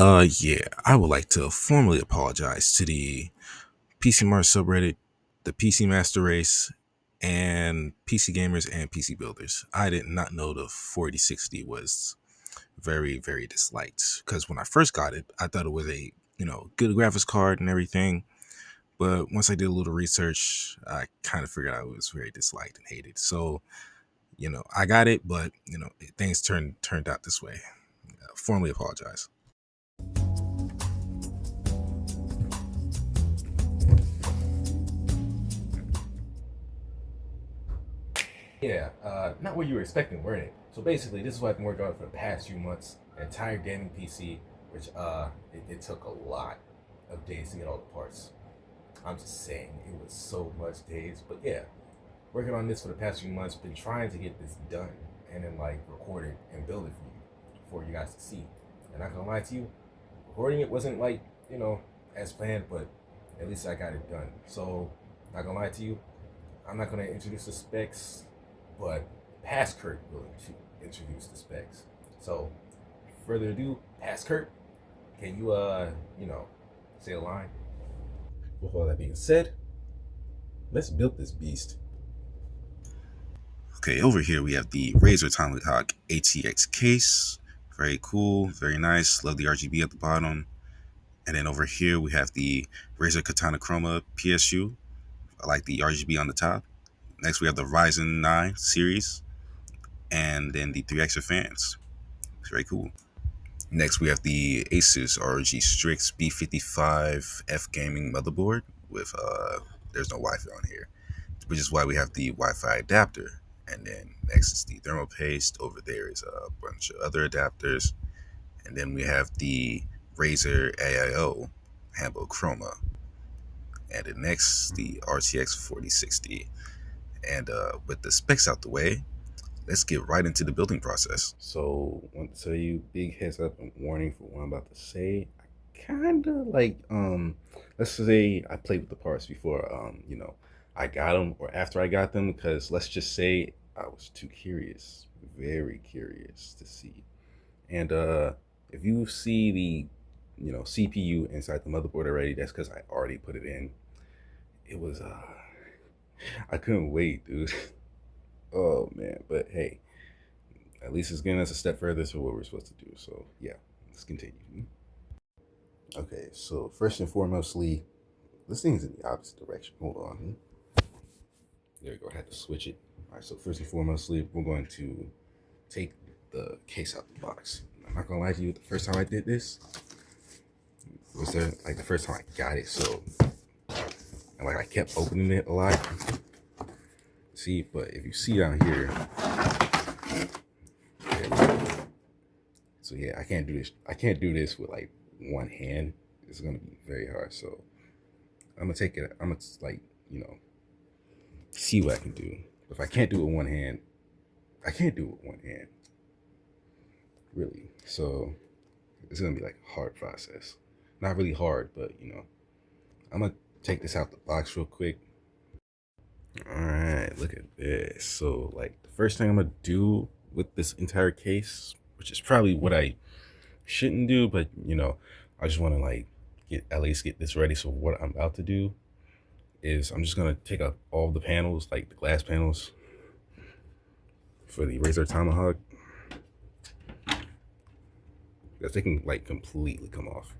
Yeah, I would like to formally apologize to the PC Mart subreddit, the PC Master Race, and PC gamers and PC builders. I did not know the 4060 was very disliked because when I first got it, I thought it was a good graphics card and everything. But once I did a little research, I kind of figured out it was very disliked and hated. So I got it, but things turned out this way. Formally apologize. Yeah, not what you were expecting, weren't it? So basically, this is what I've been working on for the past few months. An entire gaming PC, which it took a lot of days to get all the parts. I'm just saying, it was so much days. But yeah, working on this for the past few months, been trying to get this done and then like record it and build it for you guys to see. And not gonna lie to you, recording it wasn't like as planned, but at least I got it done. So not gonna lie to you, I'm not gonna introduce the specs, but past Kurt will introduce the specs. So further ado, past Kurt, can you say a line? With all that being said, let's build this beast. Okay, over here we have the Razer Tomahawk ATX case. Very cool, very nice. Love the RGB at the bottom. And then over here we have the Razer Katana Chroma PSU. I like the RGB on the top. Next we have the Ryzen 9 series, and then the 3 extra fans. It's very cool. Next we have the Asus ROG Strix B55F gaming motherboard with there's no Wi-Fi on here, which is why we have the Wi-Fi adapter. And then next is the thermal paste. Over there is a bunch of other adapters. And then we have the Razer AIO Handle Chroma. And then next, the RTX 4060. And with the specs out the way, let's get right into the building process. So, I want to tell you, big heads up and warning for what I'm about to say. I kind of like, let's say I played with the parts before, I got them or after I got them, because let's just say I was too curious, very curious to see. And if you see the, CPU inside the motherboard already, that's because I already put it in. It was, I couldn't wait, dude. Oh man, but hey, at least it's getting us a step further to what we're supposed to do. So yeah, let's continue. Okay, so first and foremostly, this thing's in the opposite direction. Hold on. There we go. I had to switch it. All right, so first and foremostly, we're going to take the case out the box. I'm not gonna lie to you, the first time I did this was the first time I got it. So and I kept opening it a lot. See, but if you see down here, so yeah, I can't do this. I can't do this with like one hand. It's gonna be very hard. So I'm gonna take it. I'm gonna see what I can do. If I can't do it with one hand, I can't do it with one hand. Really. So it's gonna be like a hard process. Not really hard, but I'm gonna take this out the box real quick. All right, look at this. So like the first thing I'm gonna do with this entire case, which is probably what I shouldn't do, but I just want to like at least get this ready. So what I'm about to do is I'm just gonna take out all the panels, like the glass panels for the Razer Tomahawk, because they can like completely come off.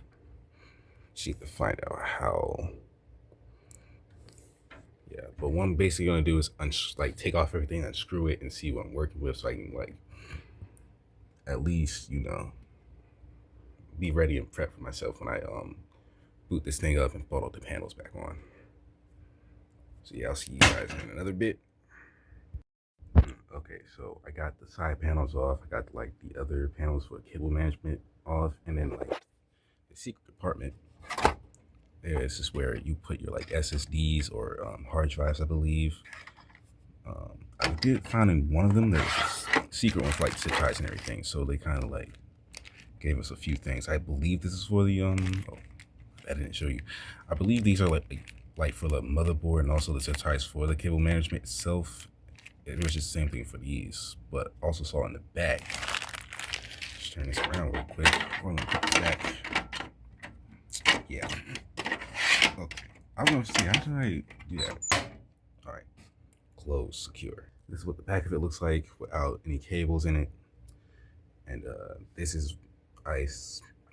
Just need to find out how. Yeah, but what I'm basically gonna do is take off everything, unscrew it, and see what I'm working with, so I can like at least be ready and prep for myself when I boot this thing up and put all the panels back on. So yeah, I'll see you guys in another bit. Okay, so I got the side panels off. I got like the other panels for cable management off, and then like the secret compartment. This is where you put your like SSDs or hard drives, I believe. I did find in one of them there's a secret one for like zip ties and everything. So they kind of like gave us a few things. I believe this is for the oh, I didn't show you. I believe these are like for the motherboard and also the zip ties for the cable management itself. It was just the same thing for these, but also saw in the back. Just turn this around real quick. We're gonna put this back. I was gonna see, how do I do that? All right, close, secure. This is what the back of it looks like without any cables in it. And this is, I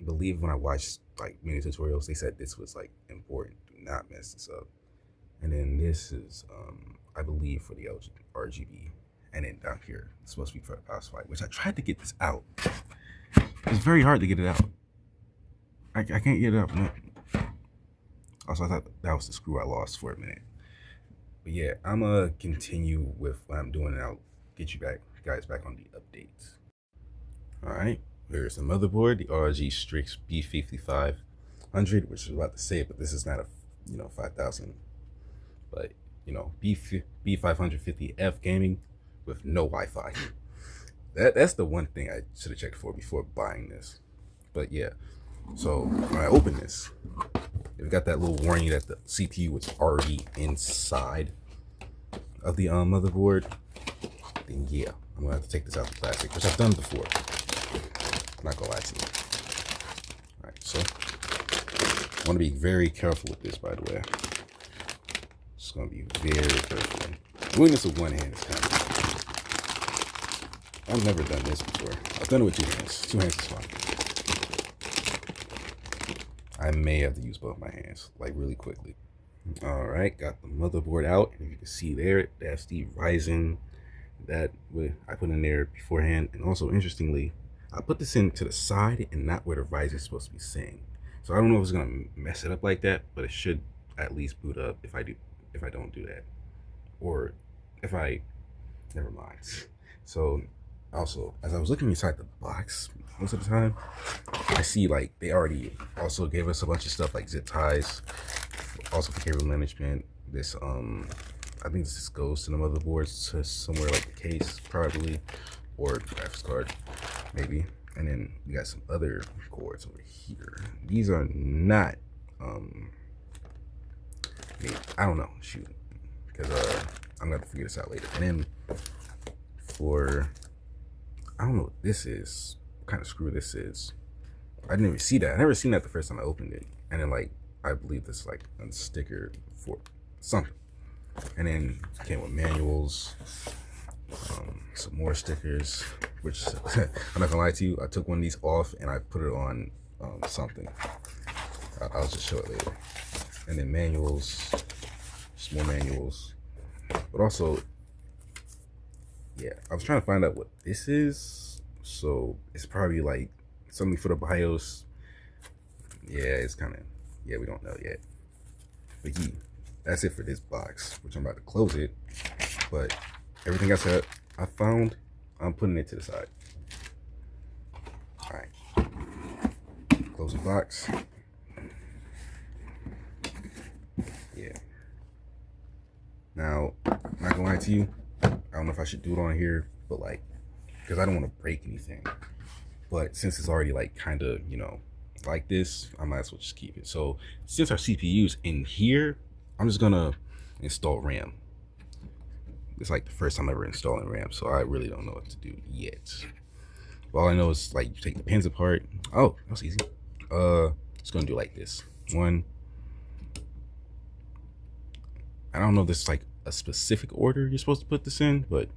believe when I watched like many tutorials, they said this was like important. Do not mess this up. And then this is, I believe, for the RGB. And then down here, it's supposed to be for the power supply, which I tried to get this out. It's very hard to get it out. I can't get it out. No. Also, I thought that was the screw I lost for a minute. But yeah, I'm gonna continue with what I'm doing, and I'll get you guys back on the updates. All right, here's the motherboard, the RG Strix B5500, which is about to say it, but this is not a 5000, but B550F gaming with no Wi-Fi. That's the one thing I should have checked for before buying this. But yeah, so when I open this, it got that little warning that the CPU was already inside of the motherboard. Then yeah, I'm gonna have to take this out of the plastic, which I've done before. I'm not gonna lie to you. All right, so I want to be very careful with this, by the way. Just gonna be very careful. Doing this with one hand is kind of. I've never done this before. I've done it with two hands. Two hands is fine. I may have to use both my hands, like really quickly. All right, got the motherboard out, and you can see there, that's the Ryzen that I put in there beforehand. And also, interestingly, I put this in to the side and not where the Ryzen is supposed to be sitting. So I don't know if it's gonna mess it up like that, but it should at least boot up if I don't do that, or if I never mind. So also, as I was looking inside the box most of the time, I see like they already also gave us a bunch of stuff like zip ties, also for cable management. This I think this goes to the motherboards to somewhere like the case probably, or the graphics card maybe. And then we got some other cords over here. These are not I don't know, shoot, because I'm gonna have to figure this out later. And then for, I don't know what this is, what kind of screw this is. I didn't even see that. I never seen that the first time I opened it. And then like, I believe this is like a sticker for something. And then it came with manuals, some more stickers, which I'm not gonna lie to you, I took one of these off and I put it on something. I'll just show it later. And then manuals, just more manuals. But also, yeah, I was trying to find out what this is. So it's probably like something for the BIOS. Yeah, it's kind of, yeah, we don't know yet. But yeah, that's it for this box, which I'm about to close it. But everything else that I found, I'm putting it to the side. All right, close the box. Yeah. Now, I'm not gonna lie to you, I don't know if I should do it on here, but like, because I don't want to break anything. But since it's already like kind of, like this, I might as well just keep it. So since our CPU's in here, I'm just gonna install RAM. It's like the first time ever installing RAM, so I really don't know what to do yet. But all I know is like you take the pins apart. Oh, that's easy. Just gonna do it like this. One. I don't know if this is like a specific order you're supposed to put this in, but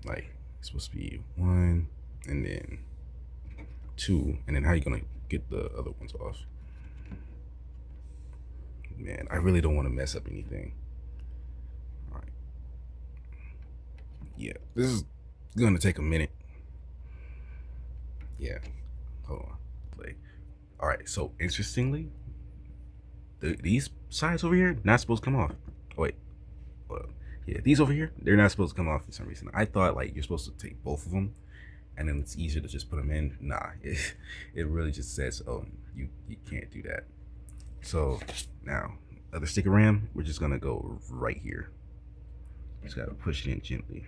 like it's supposed to be 1 and then 2, and then how you gonna get the other ones off? Man, I really don't want to mess up anything. All right. Yeah, this is gonna take a minute. Yeah, hold on. Play. All right, so interestingly, these sides over here not supposed to come off. Oh, wait, yeah, these over here, they're not supposed to come off for some reason. I thought like you're supposed to take both of them and then it's easier to just put them in. Nah, it really just says, oh, you can't do that. So now, other stick of RAM, we're just gonna go right here. Just gotta push it in gently.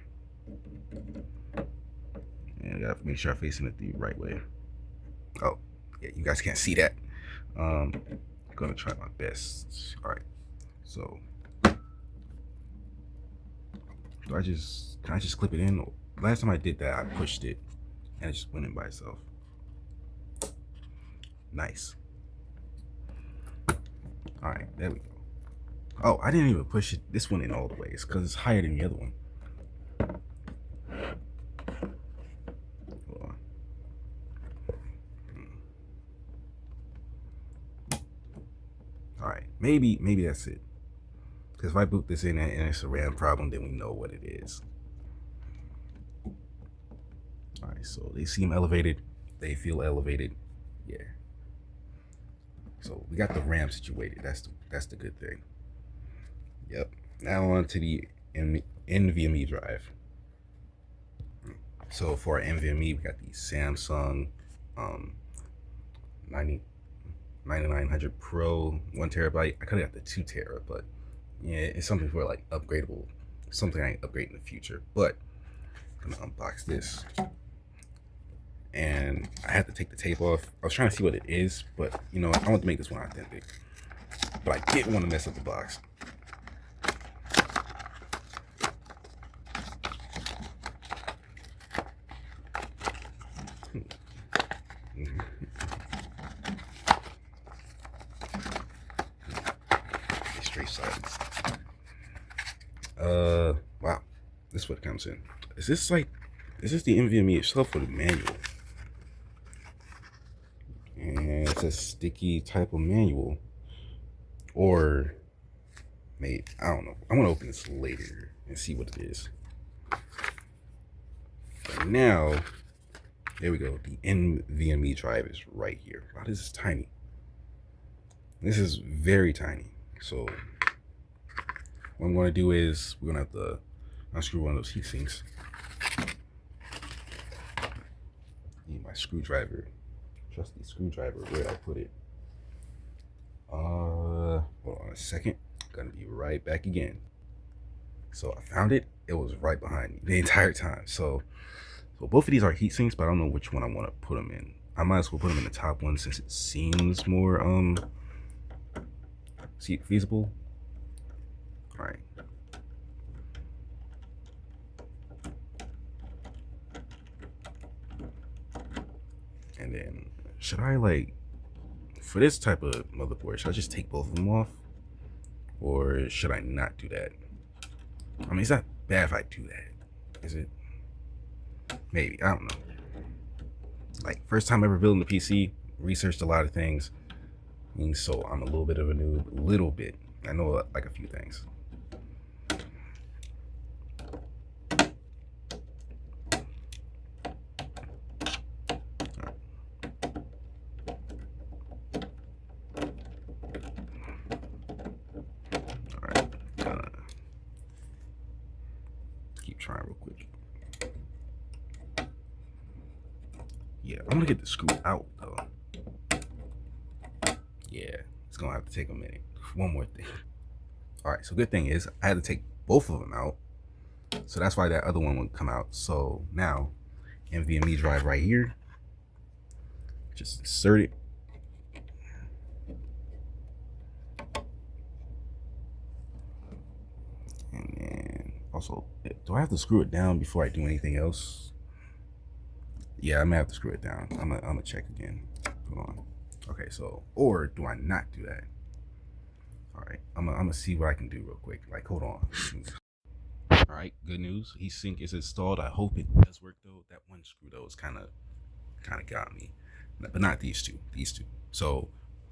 And I gotta make sure I'm facing it the right way. Oh, yeah, you guys can't see that. I'm gonna try my best. All right, so can I just clip it in? Last time I did that, I pushed it and it just went in by itself. Nice. All right, there we go. Oh, I didn't even push this one in all the way. It's because it's higher than the other one. Hold on. All right, maybe that's it. Because if I boot this in and it's a RAM problem, then we know what it is. All right, so they seem elevated. They feel elevated. Yeah. So we got the RAM situated. That's the good thing. Yep. Now on to the NVMe drive. So for our NVMe, we got the Samsung um, 90, 9900 Pro 1 TB. I could have got the 2 TB, but yeah, it's something for like upgradable, something I upgrade in the future. But I'm gonna unbox this, and I had to take the tape off. I was trying to see what it is, but you know, I want to make this one authentic. But I didn't want to mess up the box. Straight sides. Wow. This is what comes in. Is this the NVMe itself or the manual? And it's a sticky type of manual. Or maybe, I don't know. I'm gonna open this later and see what it is. But now, there we go. The NVMe drive is right here. Wow, this is tiny. This is very tiny. So what I'm gonna do is we're gonna have to unscrew one of those heat sinks. Need my screwdriver. Trusty screwdriver. Where did I put it? Hold on a second. Gonna be right back again. So I found it. It was right behind me the entire time. So both of these are heat sinks, but I don't know which one I want to put them in. I might as well put them in the top one since it seems more feasible. All right. And then should I for this type of motherboard, should I just take both of them off? Or should I not do that? I mean, it's not bad if I do that. Is it? Maybe. I don't know. Like, first time ever building a PC, researched a lot of things. And so I'm a little bit of a noob. A little bit. I know like a few things. Keep trying real quick. Yeah, I'm gonna get the screw out though. Yeah, it's gonna have to take a minute. One more thing. All right, so good thing is I had to take both of them out. So that's why that other one would come out. So now, NVMe drive right here. Just insert it. And then also, do I have to screw it down before I do anything else? Yeah, I may have to screw it down. I'm gonna check again. Hold on. Okay, so, or do I not do that? All right, I'm gonna see what I can do real quick. Like, hold on. All right, good news. Heatsink is installed. I hope it does work though. That one screw though is kind of got me, but not these two. These two. So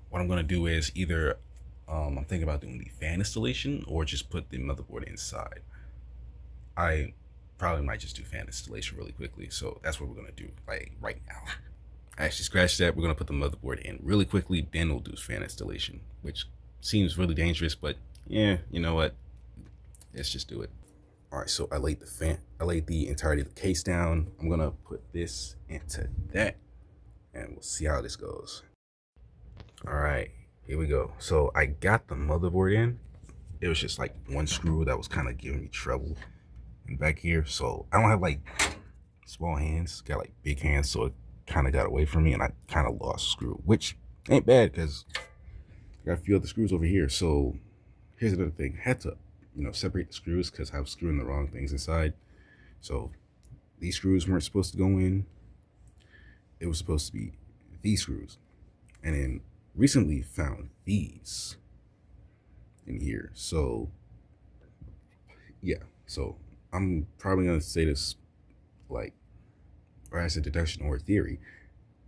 what I'm gonna do is either I'm thinking about doing the fan installation or just put the motherboard inside. I probably might just do fan installation really quickly. So that's what we're gonna do like right now. I actually scratched that. We're gonna put the motherboard in really quickly, then we'll do fan installation, which seems really dangerous, but yeah, you know what? Let's just do it. All right, so I laid the entirety of the case down. I'm gonna put this into that, and we'll see how this goes. All right, here we go. So I got the motherboard in. It was just like one screw that was kind of giving me trouble. And back here, so I don't have like small hands, got like big hands, so it kind of got away from me, and I kind of lost a screw, which ain't bad because I got a few other screws over here. So here's another thing: I had to, separate the screws because I was screwing the wrong things inside. So these screws weren't supposed to go in. It was supposed to be these screws, and then recently found these. in here. So yeah, so I'm probably gonna say this like, or as a deduction or a theory,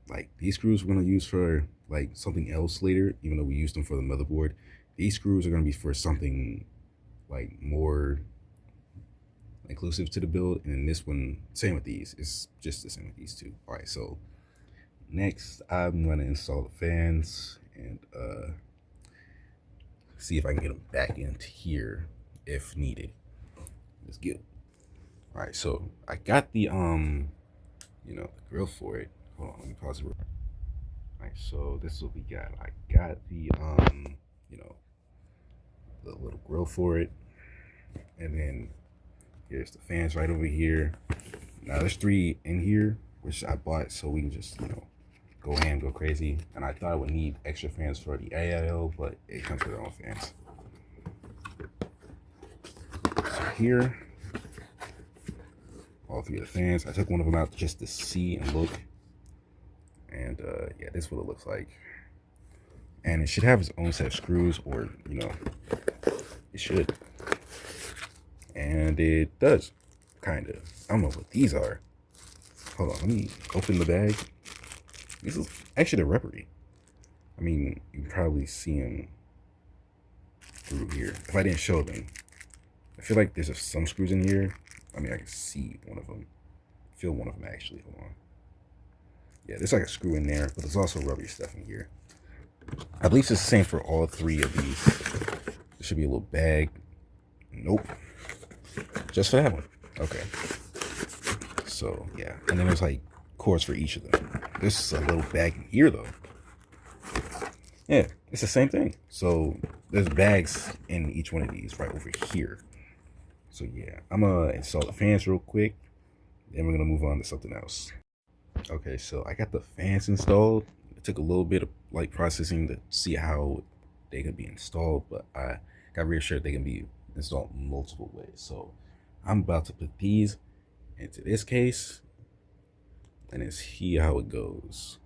like these screws we're gonna use for like something else later, even though we used them for the motherboard. These screws are gonna be for something like more inclusive to the build, and then this one, same with these. It's just the same with these two. All right, so next I'm gonna install the fans and see if I can get them back into here if needed. Let's get. All right, so I got the the grill for it. Hold on, let me pause it. All right, so this is what we got. I got the you know, the little grill for it, and then here's the fans right over here. Now there's 3 in here, which I bought so we can just go ham, go crazy. And I thought I would need extra fans for the AIO, but it comes with their own fans. So here, all 3 of the fans. I took one of them out just to see and look. And yeah, this is what it looks like. And it should have its own set of screws, or it should. And it does, kind of. I don't know what these are. Hold on, let me open the bag. This is actually the rubbery. I mean, you can probably see them through here. If I didn't show them, I feel like there's some screws in here. I mean, I can see one of them. Feel one of them actually. Hold on. Yeah, there's like a screw in there, but there's also rubbery stuff in here. I believe it's the same for all 3 of these. There should be a little bag. Nope. Just for that one. Okay. So yeah, and then there's like cords for each of them. There's a little bag in here though. Yeah, it's the same thing. So there's bags in each one of these right over here. So yeah, I'm gonna install the fans real quick, then we're gonna move on to something else. Okay, so I got the fans installed. It took a little bit of like processing to see how they can be installed, but I got reassured they can be installed multiple ways. So I'm about to put these into this case, and it's here how it goes.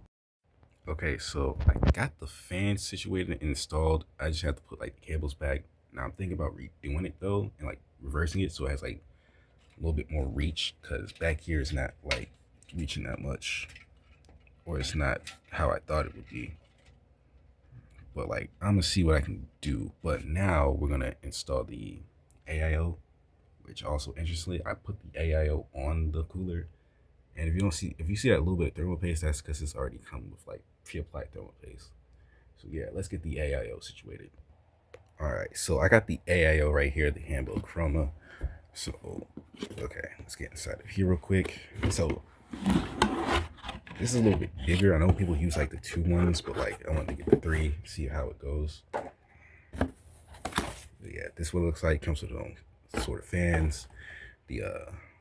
Okay, so I got the fan situated and installed. I just have to put like the cables back. Now I'm thinking about redoing it though, and like reversing it so it has like a little bit more reach, because back here is not like reaching that much, or it's not how I thought it would be. But like I'm gonna see what I can do. But now we're gonna install the AIO, which also interestingly I put the AIO on the cooler. And if you see that little bit of thermal paste, that's because it's already come with like pre-applied thermal paste. So yeah, let's get the AIO situated. All right, so I got the AIO right here, the handbuilt chroma. So okay, let's get inside of here real quick. So this is a little bit bigger. I know people use like the 2 ones, but like I want to get the 3, see how it goes. But yeah, this is what it looks like. Comes with its own sort of fans, the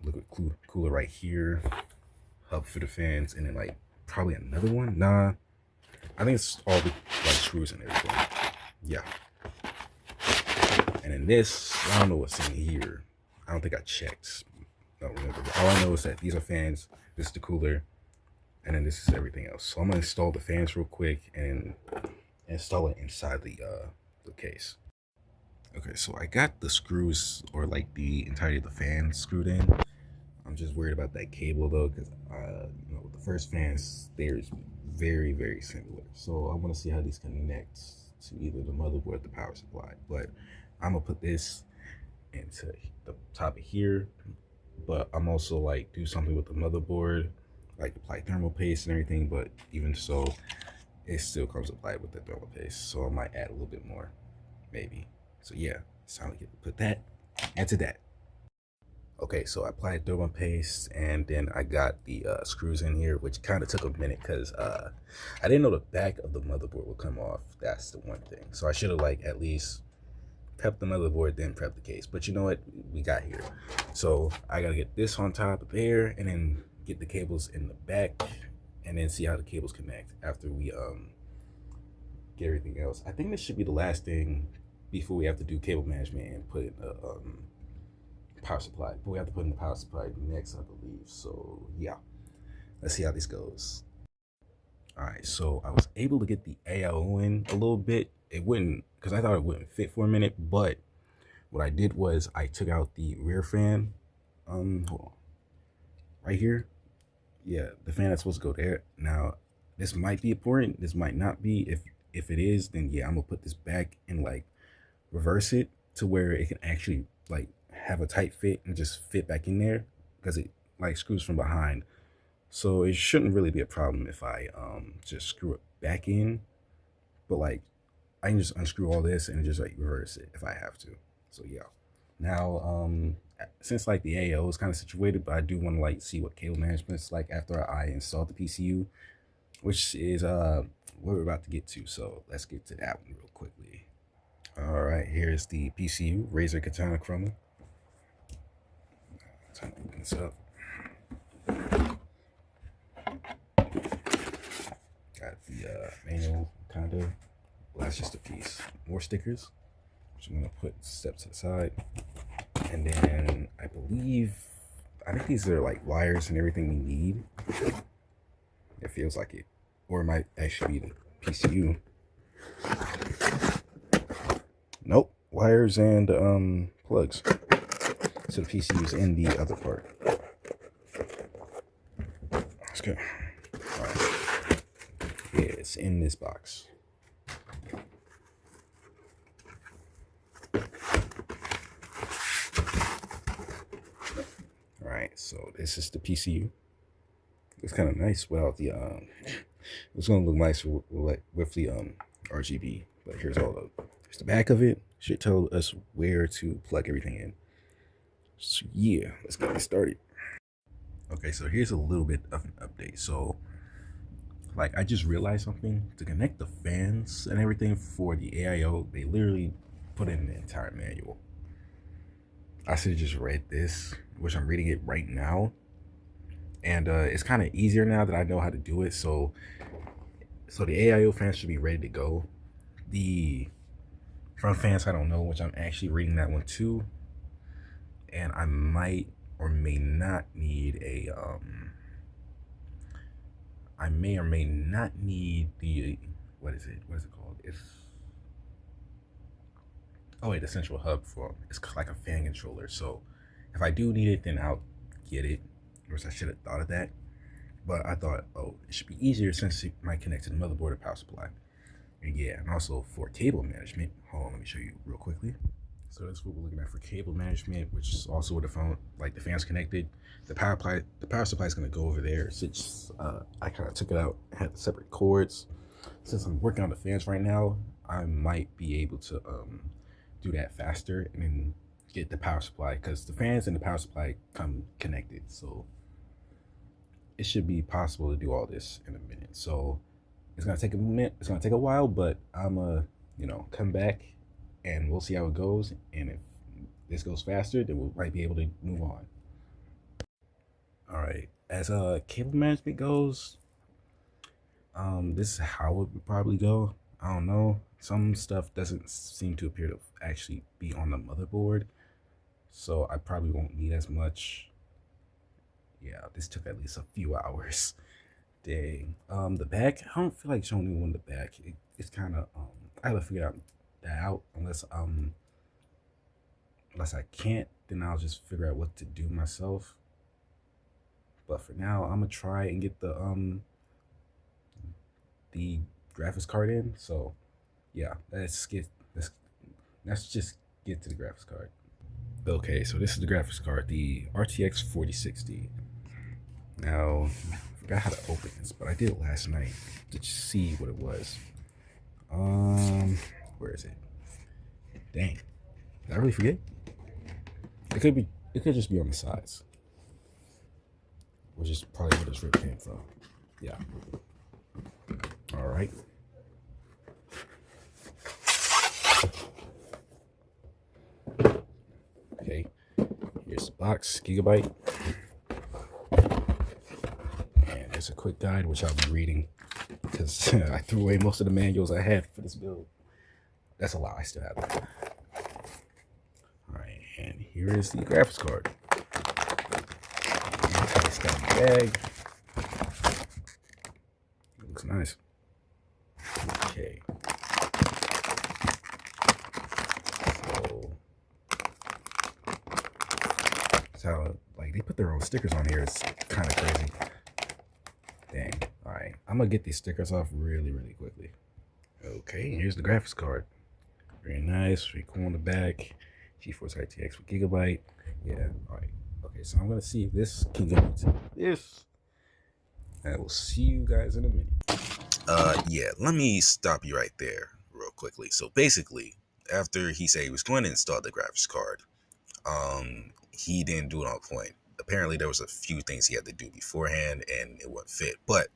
liquid cooler right here, hub for the fans, and then like probably another one. Nah, I think it's all the like screws and everything. Yeah. And then this, I don't know what's in here. I don't think I checked. I don't remember. But all I know is that these are fans. This is the cooler, and then this is everything else. So I'm gonna install the fans real quick and install it inside the case. Okay, so I got the screws, or like the entirety of the fan screwed in. I'm just worried about that cable though, because with the first fans, they're very, very similar. So I want to see how these connect to either the motherboard or the power supply. But I'm gonna put this into the top of here. But I'm also like do something with the motherboard, like apply thermal paste and everything. But even so, it still comes applied with the thermal paste. So I might add a little bit more, maybe. So yeah, it's time to put that into that. Okay, so I applied thermal paste, and then I got the screws in here, which kind of took a minute because I didn't know the back of the motherboard would come off. That's the one thing. So I should have like at least prepped the motherboard, then prepped the case. But you know what? We got here. So I gotta get this on top of there, and then get the cables in the back, and then see how the cables connect after we get everything else. I think this should be the last thing before we have to do cable management and put in the power supply. But we have to put in the power supply next, I believe. So yeah, let's see how this goes. All right, so I was able to get the AIO in a little bit, it wouldn't, because I thought it wouldn't fit for a minute. But what I did was I took out the rear fan, hold on, right here. Yeah, the fan that's supposed to go there. Now, this might be important. This might not be. If it is, then yeah, I'm gonna put this back and like reverse it to where it can actually like have a tight fit and just fit back in there because it like screws from behind. So it shouldn't really be a problem if I just screw it back in. But like I can just unscrew all this and just like reverse it if I have to. So yeah. Now since like the AO is kind of situated, but I do want to like see what cable management is like after I install the PCU, which is what we're about to get to. So let's get to that one real quickly. All right, here's the PCU Razer Katana Chroma. Time to open this up. Got the manual kind of. Well, that's just a piece. More stickers, which I'm gonna put step to the side, and then I think these are like wires and everything we need. It feels like it, or it might actually be the PCU. Nope, wires and plugs. So the PCU's in the other part. Let's go. All right. Yeah, it's in this box. All right, so this is the PCU. It's kind of nice without the it's gonna look nice with the RGB. But here's the back of it. Should tell us where to plug everything in. So yeah, let's get started. Okay, so here's a little bit of an update. So like I just realized something. To connect the fans and everything for the AIO, they literally put in the entire manual. I should have just read this, which I'm reading it right now. And it's kind of easier now that I know how to do it. So the AIO fans should be ready to go. The front fans, I don't know, which I'm actually reading that one too. And I might or may not need a I may or may not need the what is it called? The central hub for it's like a fan controller. So if I do need it, then I'll get it. Or I should have thought of that. But I thought, it should be easier since it might connect to the motherboard or power supply. And yeah, and also for cable management. Hold on, let me show you real quickly. So that's what we're looking at for cable management, which is also with the phone, like the fans connected. The power supply is going to go over there. Since I kind of took it out, had the separate cords. Since I'm working on the fans right now, I might be able to do that faster and then get the power supply because the fans and the power supply come connected. So it should be possible to do all this in a minute. So it's gonna take a minute. It's gonna take a while, but I'm come back and we'll see how it goes. And if this goes faster, then we might be able to move on. All right. As cable management goes, this is how it would probably go. I don't know. Some stuff doesn't seem to appear to actually be on the motherboard, so I probably won't need as much. Yeah, this took at least a few hours. Dang. The back, I don't feel like showing anyone the back. It's kind of I gotta figure that out unless I can't, then I'll just figure out what to do myself. But for now, I'm gonna try and get the graphics card in. So yeah, let's just get to the graphics card. Okay, so this is the graphics card, the RTX 4060. Now, I forgot how to open this, but I did it last night to see what it was. Where is it? Dang, did I really forget? It could just be on the sides, which is probably where this rip came from. Yeah. All right. Okay, here's the box, Gigabyte. And there's a quick guide, which I'll be reading because I threw away most of the manuals I had for this build. That's a lot, I still have that. All right, and here is the graphics card. It's got a bag. It looks nice. Okay. they put their own stickers on here. It's kind of crazy. Dang. All right, I'm gonna get these stickers off really quickly. Okay, here's the graphics card. Very nice, very cool on the back. GeForce RTX with Gigabyte. Yeah, all right. Okay, so I'm gonna see if this can go into this. And I will see you guys in a minute. Yeah, let me stop you right there real quickly. So basically, after he said he was going to install the graphics card, he didn't do it on point. Apparently, there was a few things he had to do beforehand, and it wouldn't fit. But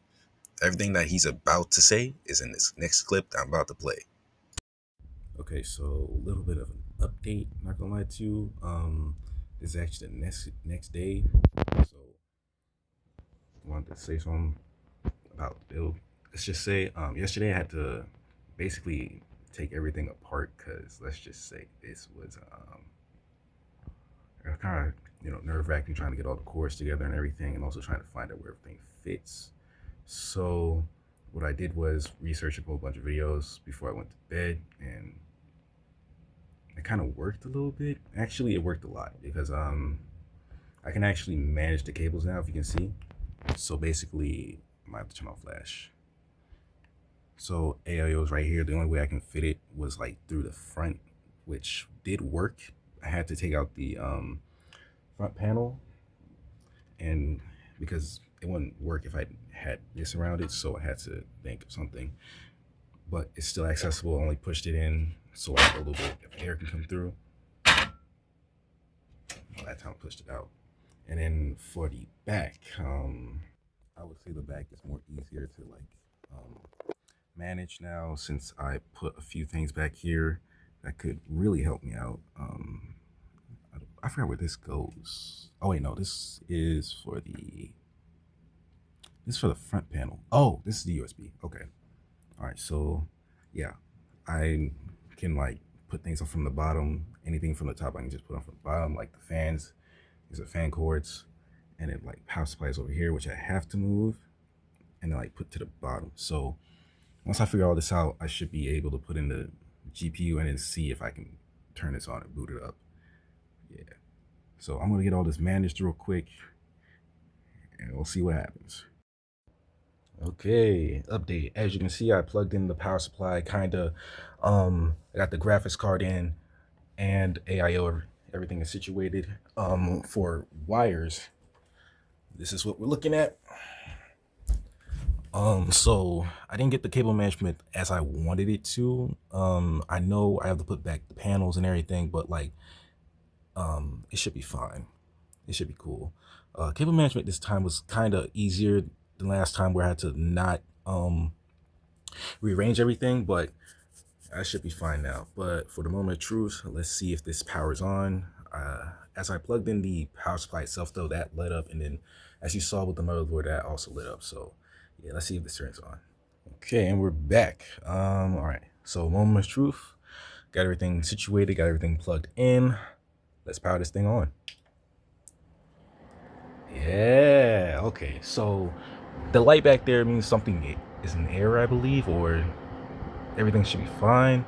everything that he's about to say is in this next clip that I'm about to play. Okay, so a little bit of an update. Not gonna lie to you. This is actually the next day. So I wanted to say something about the build. Let's just say, yesterday I had to basically take everything apart because let's just say this was kind of nerve-wracking trying to get all the cores together and everything, and also trying to find out where everything fits. So what I did was research a whole bunch of videos before I went to bed, and it kind of worked a little bit. Actually, it worked a lot because I can actually manage the cables now, if you can see. So basically, I might have to turn off flash. So AIO is right here. The only way I can fit it was like through the front, which did work. I had to take out the front panel, and because it wouldn't work if I had this around it, so I had to think of something. But it's still accessible. I only pushed it in so a little bit of air can come through. Well, that time I pushed it out. And then for the back, I would say the back is more easier to manage now, since I put a few things back here that could really help me out. I forgot where this goes. Oh wait, no, this is for the front panel. Oh, this is the USB. Okay. All right, so yeah, I can put things on from the bottom. Anything from the top I can just put on from the bottom, like the fans. These are fan cords, and then power supplies over here, which I have to move, and then put to the bottom. So once I figure all this out, I should be able to put in the GPU and then see if I can turn this on and boot it up. Yeah. So I'm gonna get all this managed real quick, and we'll see what happens. Okay, update. As you can see, I plugged in the power supply, I got the graphics card in, and AIO, everything is situated. For wires, this is what we're looking at. So I didn't get the cable management as I wanted it to. I know I have to put back the panels and everything, but it should be fine. It should be cool. Cable management this time was kind of easier than last time, where I had to not rearrange everything, but I should be fine now. But for the moment of truth, let's see if this powers on. As I plugged in the power supply itself, though, that lit up, and then as you saw with the motherboard, that also lit up. So yeah, let's see if this turns on. Okay, and we're back. All right, so moment of truth. Got everything situated, got everything plugged in. Let's power this thing on. Yeah, okay, so the light back there means something is in error, I believe, or everything should be fine.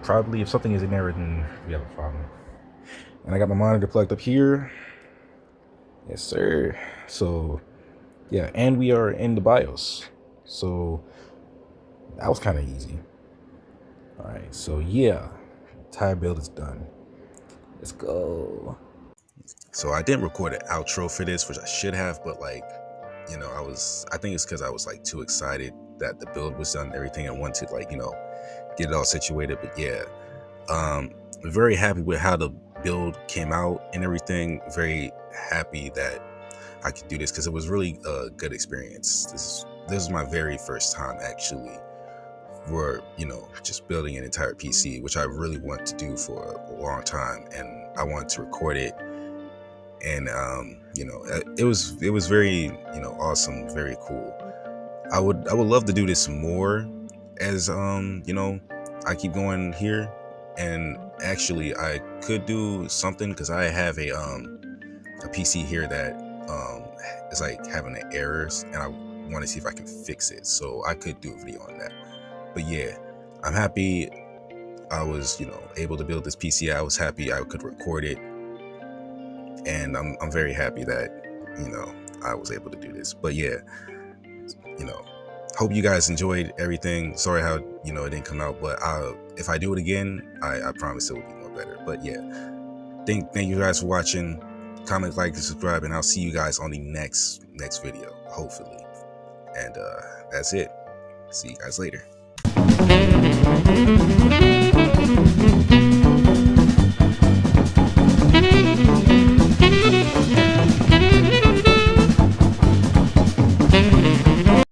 Probably if something is in error, then we have a problem. And I got my monitor plugged up here. Yes, sir. So yeah, and we are in the BIOS. So that was kind of easy. All right, so yeah, entire build is done. Let's go. So I didn't record an outro for this, which I should have, but I think it's because I was too excited that the build was done and everything. I wanted to get it all situated. But yeah, very happy with how the build came out and everything. Very happy that I could do this because it was really a good experience. This is my very first time actually for just building an entire PC, which I really want to do for a long time, and I wanted to record it. And it was very awesome, very cool. I would love to do this more as I keep going here. And actually I could do something because I have a PC here that is having errors, and I want to see if I can fix it, so I could do a video on that. But yeah, I'm happy I was able to build this PC. I was happy I could record it, and I'm very happy that I was able to do this. But yeah, you know, hope you guys enjoyed everything. Sorry how it didn't come out, but if I do it again, I promise it will be more better. But yeah, thank you guys for watching. Comment, like, and subscribe, and I'll see you guys on the next video, hopefully. And that's it. See you guys later.